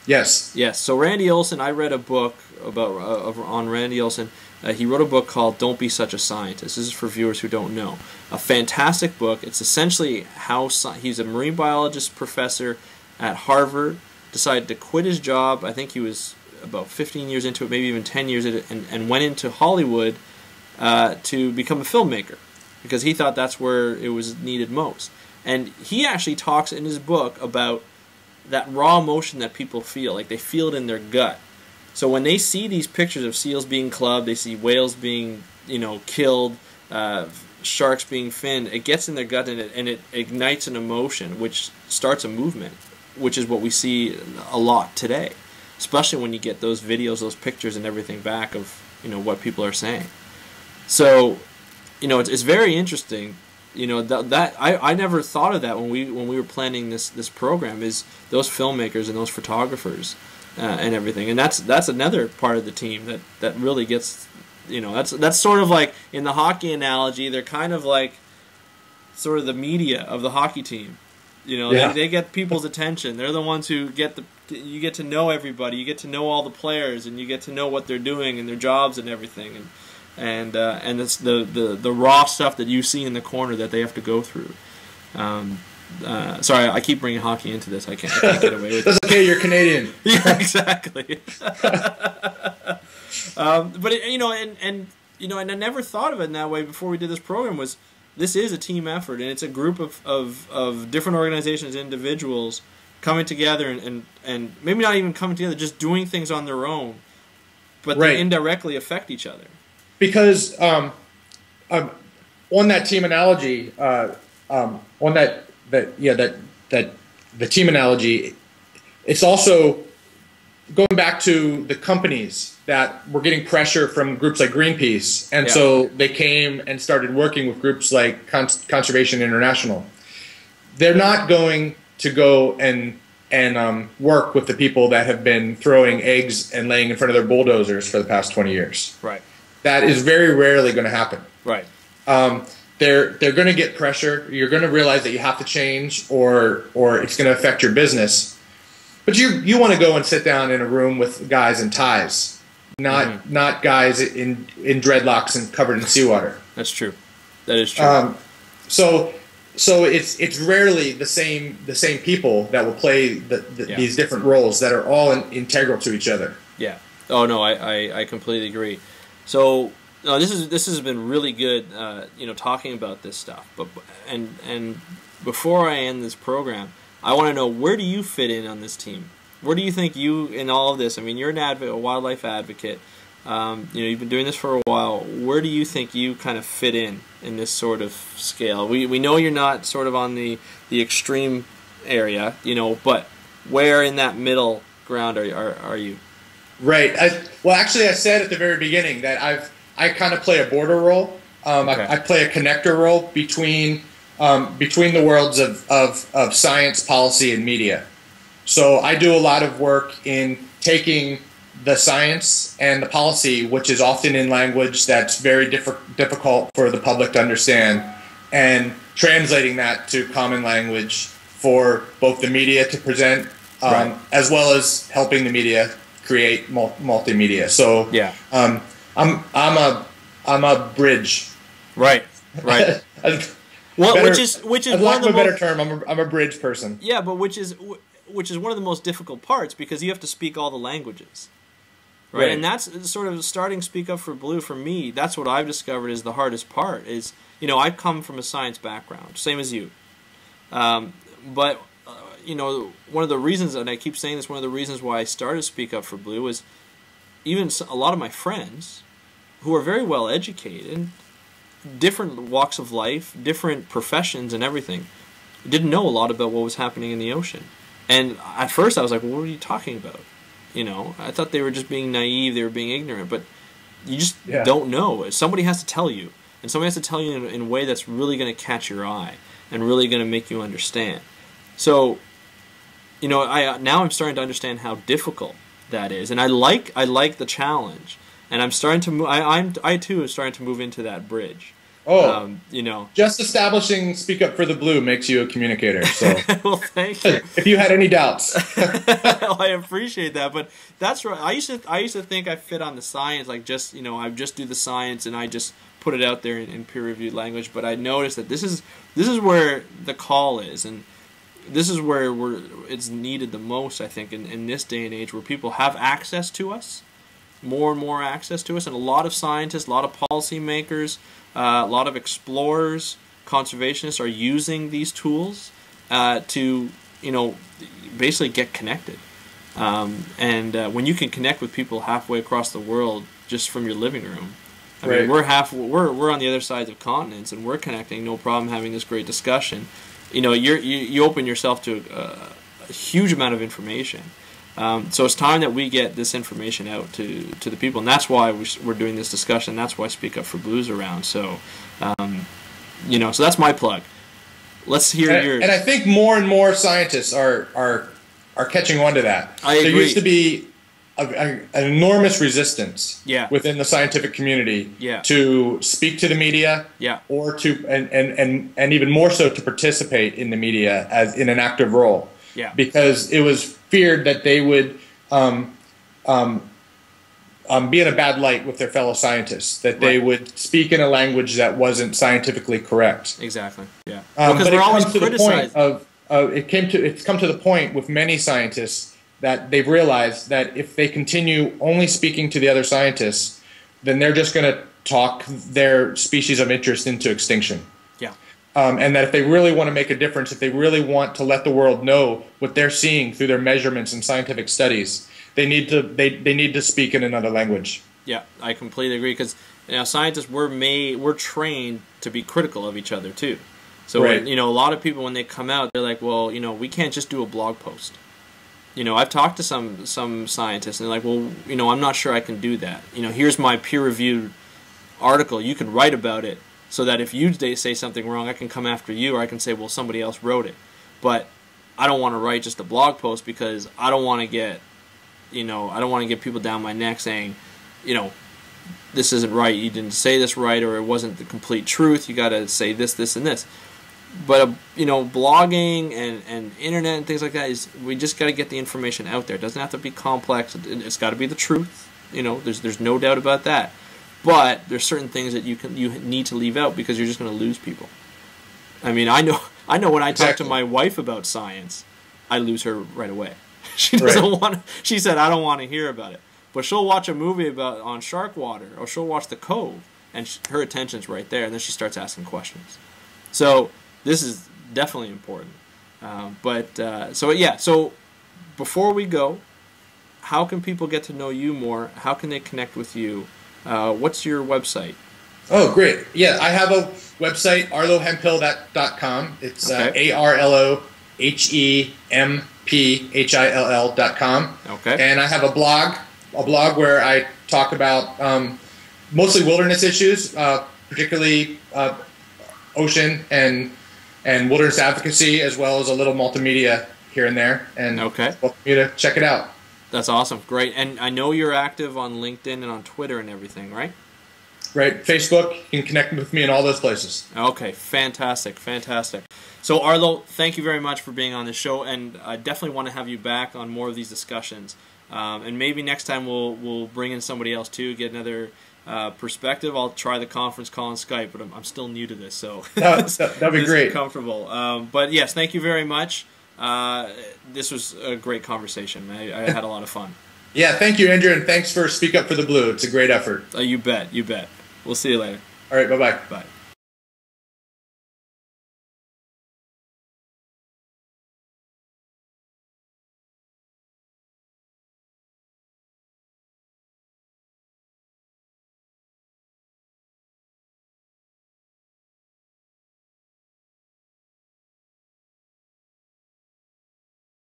Yes. Yes. So Randy Olson, I read a book about on Randy Olson. He wrote a book called "Don't Be Such a Scientist." This is for viewers who don't know. A fantastic book. It's essentially how he's a marine biologist professor at Harvard. Decided to quit his job. I think he was about 15 years into it, maybe even 10 years into it, and went into Hollywood to become a filmmaker because he thought that's where it was needed most. And he actually talks in his book about that raw emotion that people feel, like they feel it in their gut. So when they see these pictures of seals being clubbed, they see whales being, killed, sharks being finned, it gets in their gut and it ignites an emotion, which starts a movement, which is what we see a lot today, especially when you get those videos, those pictures, and everything back of what people are saying. So, it's very interesting. That I never thought of that when we were planning this program, is those filmmakers and those photographers and everything, and that's another part of the team that really gets, that's sort of like in the hockey analogy, they're kind of like sort of the media of the hockey team. They get people's attention. They're the ones who you get to know everybody, you get to know all the players, and you get to know what they're doing and their jobs and everything, and it's the raw stuff that you see in the corner that they have to go through. Sorry, I keep bringing hockey into this. I can't get away with it. That's okay. You're Canadian. Yeah, exactly. But and I never thought of it in that way before we did this program. This is a team effort, and it's a group of different organizations, individuals coming together and maybe not even coming together, just doing things on their own, but they indirectly affect each other. Because on that team analogy, the team analogy, it's also going back to the companies that were getting pressure from groups like Greenpeace, and so they came and started working with groups like Conservation International. They're not going to go and work with the people that have been throwing eggs and laying in front of their bulldozers for the past 20 years. Right. That is very rarely going to happen. Right. They're going to get pressure. You're going to realize that you have to change, or it's going to affect your business. But you want to go and sit down in a room with guys in ties, not guys in dreadlocks and covered in seawater. That's true. That is true. So it's rarely the same people that will play these different roles that are all integral to each other. Yeah. Oh no, I completely agree. So no, this has been really good, talking about this stuff. But and before I end this program, I want to know, where do you fit in on this team? Where do you think you in all of this? I mean, you're an advocate, a wildlife advocate. You've been doing this for a while. Where do you think you kind of fit in this sort of scale? We know you're not sort of on the extreme area, but where in that middle ground are you? Right. Well, actually, I said at the very beginning that I kind of play a border role. I play a connector role between the worlds of science, policy, and media. So I do a lot of work in taking the science and the policy, which is often in language that's very difficult for the public to understand, and translating that to common language for both the media to present, as well as helping the media create multimedia. So I'm a bridge. Right. Well, which is one of the better term. I'm a bridge person. Yeah, but which is one of the most difficult parts, because you have to speak all the languages. Right? And that's sort of starting Speak Up for Blue for me. That's what I've discovered is the hardest part. Is I come from a science background, same as you. But one of the reasons, and I keep saying this, one of the reasons why I started Speak Up for Blue was even a lot of my friends who are very well educated, different walks of life, different professions and everything, didn't know a lot about what was happening in the ocean. And at first I was like, well, what are you talking about? I thought they were just being naive, they were being ignorant, but you just don't know. Somebody has to tell you, and somebody has to tell you in a way that's really going to catch your eye and really going to make you understand. So, now I'm starting to understand how difficult that is, and I like the challenge, and I'm starting to move. I too am starting to move into that bridge. Oh, you know, just establishing Speak Up for the Blue makes you a communicator. So, well, thank you. If you had any doubts, well, I appreciate that, but that's right. I used to think I fit on the science, like just I just do the science and I just put it out there in peer-reviewed language. But I noticed that this is where the call is, and this is where it's needed the most. I think in this day and age, where people have access to us, more and more access to us, and a lot of scientists, a lot of policymakers, a lot of explorers, conservationists are using these tools to basically get connected. And when you can connect with people halfway across the world just from your living room, I mean, we're on the other sides of continents and we're connecting, no problem, having this great discussion. You open yourself to a huge amount of information. So it's time that we get this information out to the people, and that's why we're doing this discussion. That's why Speak Up for Blue's around. So, so that's my plug. Let's hear yours. And I think more and more scientists are catching on to that. I agree. There used to be an enormous resistance within the scientific community to speak to the media, or to and even more so to participate in the media as in an active role. Because it was feared that they would be in a bad light with their fellow scientists, that they would speak in a language that wasn't scientifically correct. Exactly. Yeah. Because we're always criticized. It's come to the point with many scientists that they've realized that if they continue only speaking to the other scientists, then they're just going to talk their species of interest into extinction. And that if they really want to make a difference, if they really want to let the world know what they're seeing through their measurements and scientific studies, they need to speak in another language. Yeah, I completely agree, because scientists we're trained to be critical of each other too. So when, a lot of people, when they come out, they're like, well, we can't just do a blog post. I've talked to some scientists and they're like, well, I'm not sure I can do that. Here's my peer-reviewed article. You can write about it. So that if you say something wrong, I can come after you, or I can say, well, somebody else wrote it. But I don't want to write just a blog post, because I don't want to get, I don't want to get people down my neck saying, this isn't right, you didn't say this right, or it wasn't the complete truth, you got to say this, this, and this. But, blogging and internet and things like that, we just got to get the information out there. It doesn't have to be complex. It's got to be the truth. There's no doubt about that. But there's certain things that you need to leave out, because you're just going to lose people. I mean, I know when I talk to my wife about science, I lose her right away. She doesn't want. She said, I don't want to hear about it. But she'll watch a movie on shark water, or she'll watch The Cove, and her attention's right there, and then she starts asking questions. So this is definitely important. So before we go, how can people get to know you more? How can they connect with you? What's your website? Oh, great. Yeah, I have a website, arlohemphill.com. It's ARLOHEMPHILL.com. Okay. And I have a blog where I talk about mostly wilderness issues, particularly ocean and wilderness advocacy, as well as a little multimedia here and there. And welcome you to check it out. That's awesome. Great. And I know you're active on LinkedIn and on Twitter and everything, right? Right. Facebook. You can connect with me in all those places. Okay. Fantastic. Fantastic. So, Arlo, thank you very much for being on the show, and I definitely want to have you back on more of these discussions. And maybe next time we'll bring in somebody else too, get another perspective. I'll try the conference call on Skype, but I'm still new to this, so that'd be great. Comfortable. But yes, thank you very much. This was a great conversation. I had a lot of fun. Yeah, thank you, Andrew, and thanks for Speak Up for the Blue. It's a great effort. You bet. You bet. We'll see you later. All right, bye-bye. Bye.